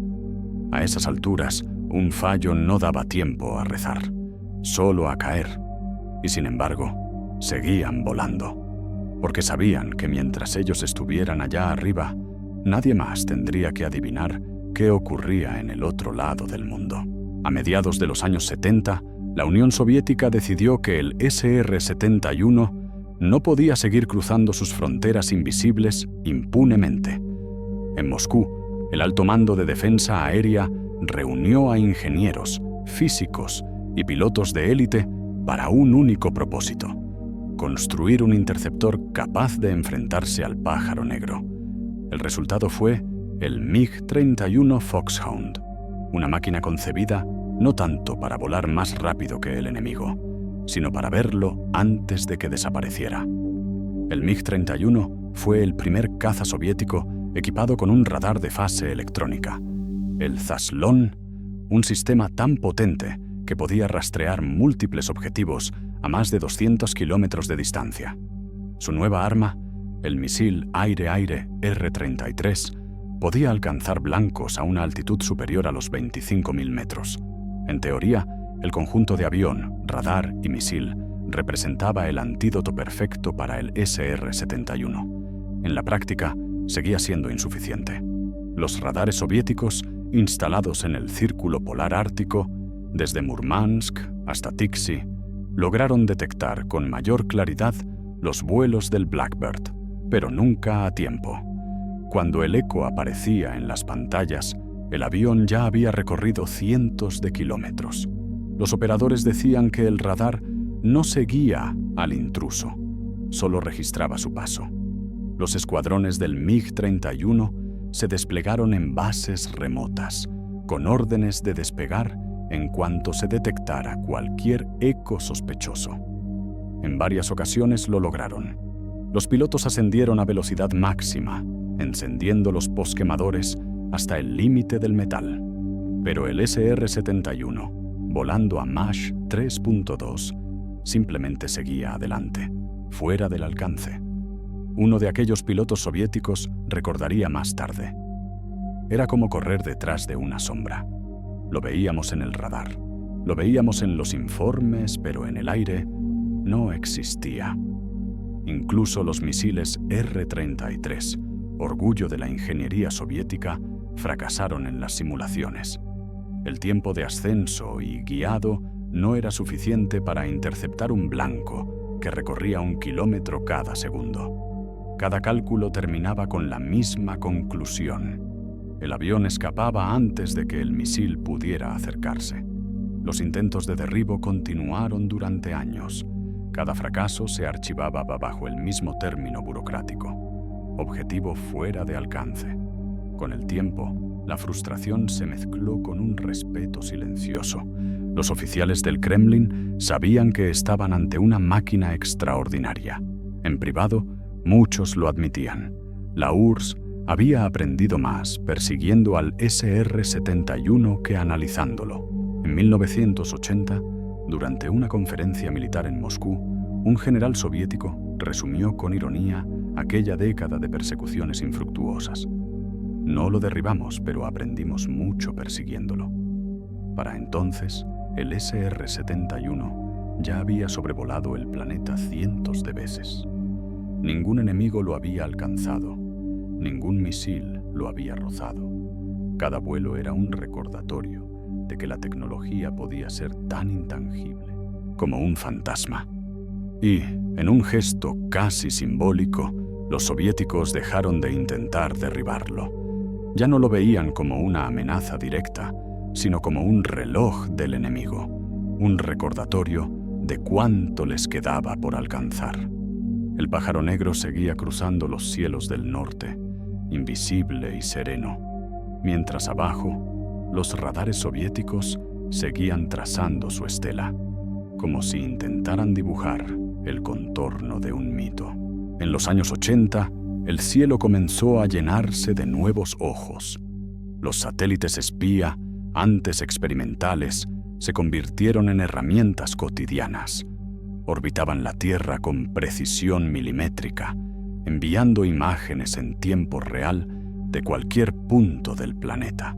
A esas alturas, un fallo no daba tiempo a rezar, solo a caer. Y sin embargo, seguían volando, porque sabían que mientras ellos estuvieran allá arriba, nadie más tendría que adivinar qué ocurría en el otro lado del mundo. A mediados de los años 70, la Unión Soviética decidió que el SR-71 no podía seguir cruzando sus fronteras invisibles impunemente. En Moscú, el Alto Mando de Defensa Aérea reunió a ingenieros, físicos y pilotos de élite para un único propósito: construir un interceptor capaz de enfrentarse al pájaro negro. El resultado fue el MiG-31 Foxhound, una máquina concebida no tanto para volar más rápido que el enemigo, sino para verlo antes de que desapareciera. El MiG-31 fue el primer caza soviético equipado con un radar de fase electrónica, el Zaslon, un sistema tan potente que podía rastrear múltiples objetivos a más de 200 kilómetros de distancia. Su nueva arma, el misil aire-aire R-33, podía alcanzar blancos a una altitud superior a los 25.000 metros. En teoría, el conjunto de avión, radar y misil representaba el antídoto perfecto para el SR-71. En la práctica, seguía siendo insuficiente. Los radares soviéticos, instalados en el Círculo Polar Ártico, desde Murmansk hasta Tixi, lograron detectar con mayor claridad los vuelos del Blackbird, pero nunca a tiempo. Cuando el eco aparecía en las pantallas, el avión ya había recorrido cientos de kilómetros. Los operadores decían que el radar no seguía al intruso, solo registraba su paso. Los escuadrones del MiG-31 se desplegaron en bases remotas, con órdenes de despegar en cuanto se detectara cualquier eco sospechoso. En varias ocasiones lo lograron. Los pilotos ascendieron a velocidad máxima, encendiendo los posquemadores hasta el límite del metal. Pero el SR-71, volando a Mach 3.2, simplemente seguía adelante, fuera del alcance. Uno de aquellos pilotos soviéticos recordaría más tarde: era como correr detrás de una sombra. Lo veíamos en el radar, lo veíamos en los informes, pero en el aire no existía. Incluso los misiles R-33, orgullo de la ingeniería soviética, fracasaron en las simulaciones. El tiempo de ascenso y guiado no era suficiente para interceptar un blanco que recorría 1 kilómetro cada segundo. Cada cálculo terminaba con la misma conclusión: el avión escapaba antes de que el misil pudiera acercarse. Los intentos de derribo continuaron durante años. Cada fracaso se archivaba bajo el mismo término burocrático: objetivo fuera de alcance. Con el tiempo, la frustración se mezcló con un respeto silencioso. Los oficiales del Kremlin sabían que estaban ante una máquina extraordinaria. En privado, muchos lo admitían. La URSS había aprendido más persiguiendo al SR-71 que analizándolo. En 1980, durante una conferencia militar en Moscú, un general soviético resumió con ironía aquella década de persecuciones infructuosas: no lo derribamos, pero aprendimos mucho persiguiéndolo. Para entonces, el SR-71 ya había sobrevolado el planeta cientos de veces. Ningún enemigo lo había alcanzado. Ningún misil lo había rozado. Cada vuelo era un recordatorio de que la tecnología podía ser tan intangible como un fantasma. Y, en un gesto casi simbólico, los soviéticos dejaron de intentar derribarlo. Ya no lo veían como una amenaza directa, sino como un reloj del enemigo, un recordatorio de cuánto les quedaba por alcanzar. El pájaro negro seguía cruzando los cielos del norte, invisible y sereno, mientras abajo los radares soviéticos seguían trazando su estela, como si intentaran dibujar el contorno de un mito. En los años 80, el cielo comenzó a llenarse de nuevos ojos. Los satélites espía, antes experimentales, se convirtieron en herramientas cotidianas. Orbitaban la Tierra con precisión milimétrica, enviando imágenes en tiempo real de cualquier punto del planeta.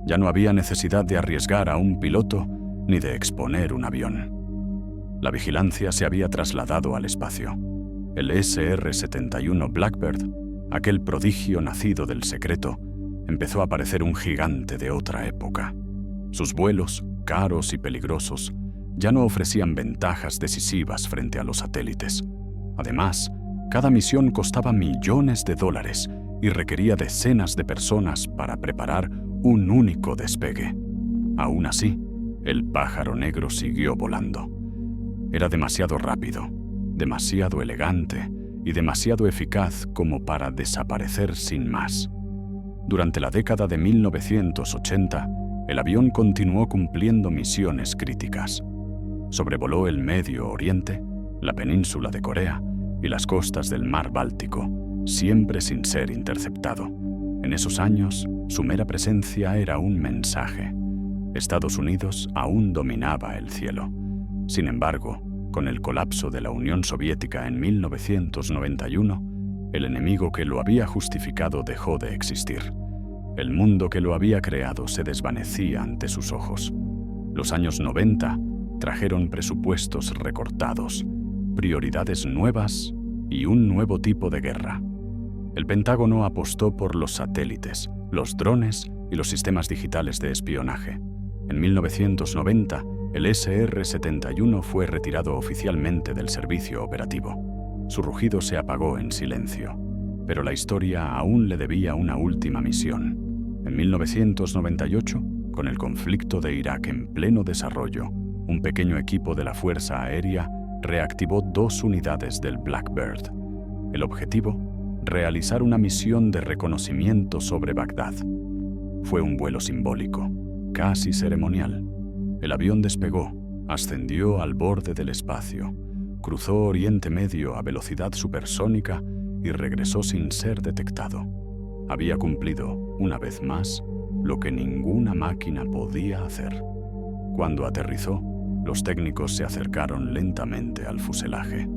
Ya no había necesidad de arriesgar a un piloto ni de exponer un avión. La vigilancia se había trasladado al espacio. El SR-71 Blackbird, aquel prodigio nacido del secreto, empezó a parecer un gigante de otra época. Sus vuelos, caros y peligrosos, ya no ofrecían ventajas decisivas frente a los satélites. Además, cada misión costaba millones de dólares y requería decenas de personas para preparar un único despegue. Aún así, el pájaro negro siguió volando. Era demasiado rápido, demasiado elegante y demasiado eficaz como para desaparecer sin más. Durante la década de 1980, el avión continuó cumpliendo misiones críticas. Sobrevoló el Medio Oriente, la península de Corea y las costas del Mar Báltico, siempre sin ser interceptado. En esos años, su mera presencia era un mensaje. Estados Unidos aún dominaba el cielo. Sin embargo, con el colapso de la Unión Soviética en 1991, el enemigo que lo había justificado dejó de existir. El mundo que lo había creado se desvanecía ante sus ojos. Los años 90 trajeron presupuestos recortados, prioridades nuevas y un nuevo tipo de guerra. El Pentágono apostó por los satélites, los drones y los sistemas digitales de espionaje. En 1990, el SR-71 fue retirado oficialmente del servicio operativo. Su rugido se apagó en silencio, pero la historia aún le debía una última misión. En 1998, con el conflicto de Irak en pleno desarrollo, un pequeño equipo de la Fuerza Aérea reactivó 2 unidades del Blackbird. El objetivo: realizar una misión de reconocimiento sobre Bagdad. Fue un vuelo simbólico, casi ceremonial. El avión despegó, ascendió al borde del espacio, cruzó Oriente Medio a velocidad supersónica y regresó sin ser detectado. Había cumplido, una vez más, lo que ninguna máquina podía hacer. Cuando aterrizó, los técnicos se acercaron lentamente al fuselaje.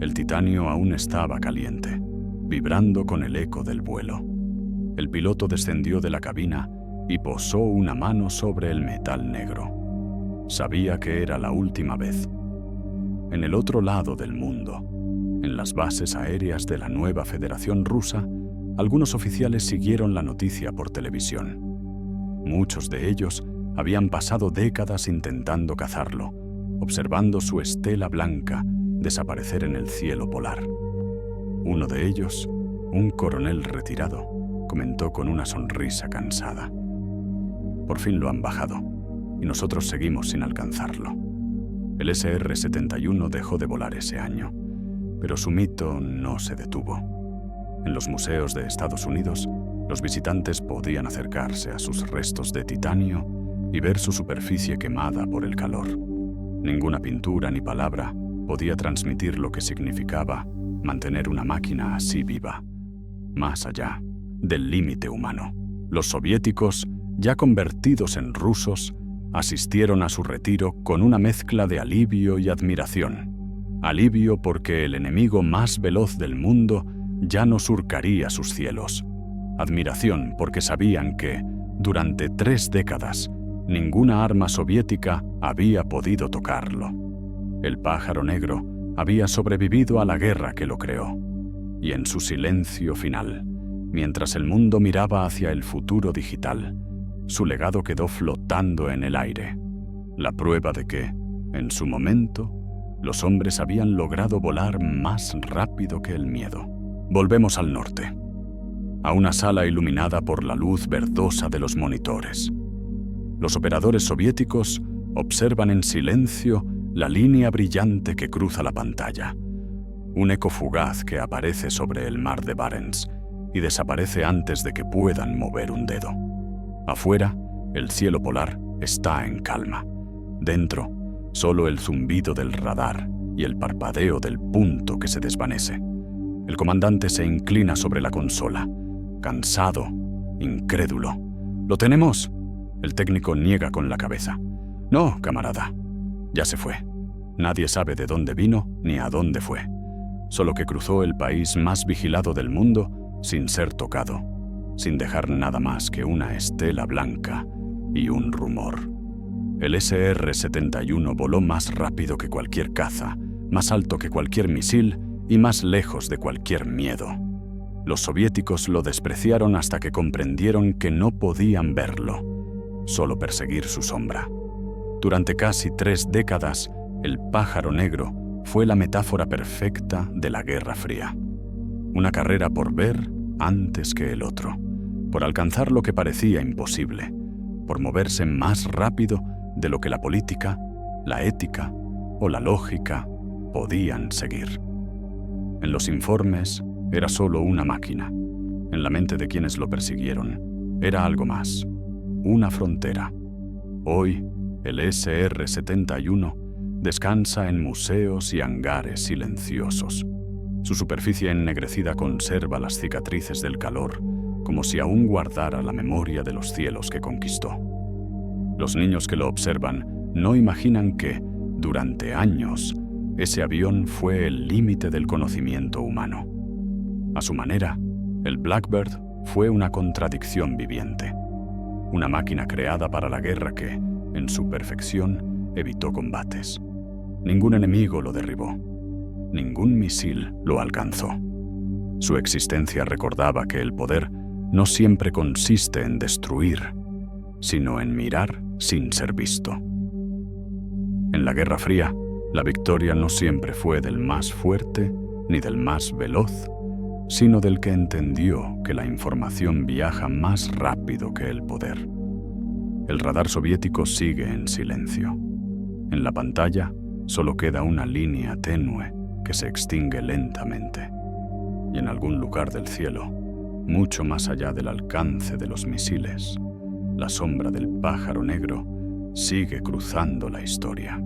El titanio aún estaba caliente, vibrando con el eco del vuelo. El piloto descendió de la cabina y posó una mano sobre el metal negro. Sabía que era la última vez. En el otro lado del mundo, en las bases aéreas de la nueva Federación Rusa, algunos oficiales siguieron la noticia por televisión. Muchos de ellos habían pasado décadas intentando cazarlo, observando su estela blanca desaparecer en el cielo polar. Uno de ellos, un coronel retirado, comentó con una sonrisa cansada: «Por fin lo han bajado, y nosotros seguimos sin alcanzarlo». El SR-71 dejó de volar ese año, pero su mito no se detuvo. En los museos de Estados Unidos, los visitantes podían acercarse a sus restos de titanio y ver su superficie quemada por el calor. Ninguna pintura ni palabra podía transmitir lo que significaba mantener una máquina así viva, más allá del límite humano. Los soviéticos, ya convertidos en rusos, asistieron a su retiro con una mezcla de alivio y admiración. Alivio porque el enemigo más veloz del mundo ya no surcaría sus cielos. Admiración porque sabían que, durante 3 décadas, ninguna arma soviética había podido tocarlo. El pájaro negro había sobrevivido a la guerra que lo creó. Y en su silencio final, mientras el mundo miraba hacia el futuro digital, su legado quedó flotando en el aire. La prueba de que, en su momento, los hombres habían logrado volar más rápido que el miedo. Volvemos al norte, a una sala iluminada por la luz verdosa de los monitores. Los operadores soviéticos observan en silencio la línea brillante que cruza la pantalla, un eco fugaz que aparece sobre el mar de Barents y desaparece antes de que puedan mover un dedo. Afuera, el cielo polar está en calma. Dentro, solo el zumbido del radar y el parpadeo del punto que se desvanece. El comandante se inclina sobre la consola, cansado, incrédulo. «¿Lo tenemos?» El técnico niega con la cabeza. «No, camarada. Ya se fue. Nadie sabe de dónde vino ni a dónde fue. Solo que cruzó el país más vigilado del mundo sin ser tocado, sin dejar nada más que una estela blanca y un rumor». El SR-71 voló más rápido que cualquier caza, más alto que cualquier misil y más lejos de cualquier miedo. Los soviéticos lo despreciaron hasta que comprendieron que no podían verlo, solo perseguir su sombra. Durante casi 3 décadas, el pájaro negro fue la metáfora perfecta de la Guerra Fría. Una carrera por ver antes que el otro, por alcanzar lo que parecía imposible, por moverse más rápido de lo que la política, la ética o la lógica podían seguir. En los informes era solo una máquina. En la mente de quienes lo persiguieron era algo más, una frontera. Hoy, el SR-71 descansa en museos y hangares silenciosos. Su superficie ennegrecida conserva las cicatrices del calor, como si aún guardara la memoria de los cielos que conquistó. Los niños que lo observan no imaginan que, durante años, ese avión fue el límite del conocimiento humano. A su manera, el Blackbird fue una contradicción viviente. Una máquina creada para la guerra que, en su perfección, evitó combates. Ningún enemigo lo derribó. Ningún misil lo alcanzó. Su existencia recordaba que el poder no siempre consiste en destruir, sino en mirar sin ser visto. En la Guerra Fría, la victoria no siempre fue del más fuerte ni del más veloz, sino del que entendió que la información viaja más rápido que el poder. El radar soviético sigue en silencio. En la pantalla solo queda una línea tenue que se extingue lentamente. Y en algún lugar del cielo, mucho más allá del alcance de los misiles, la sombra del pájaro negro sigue cruzando la historia.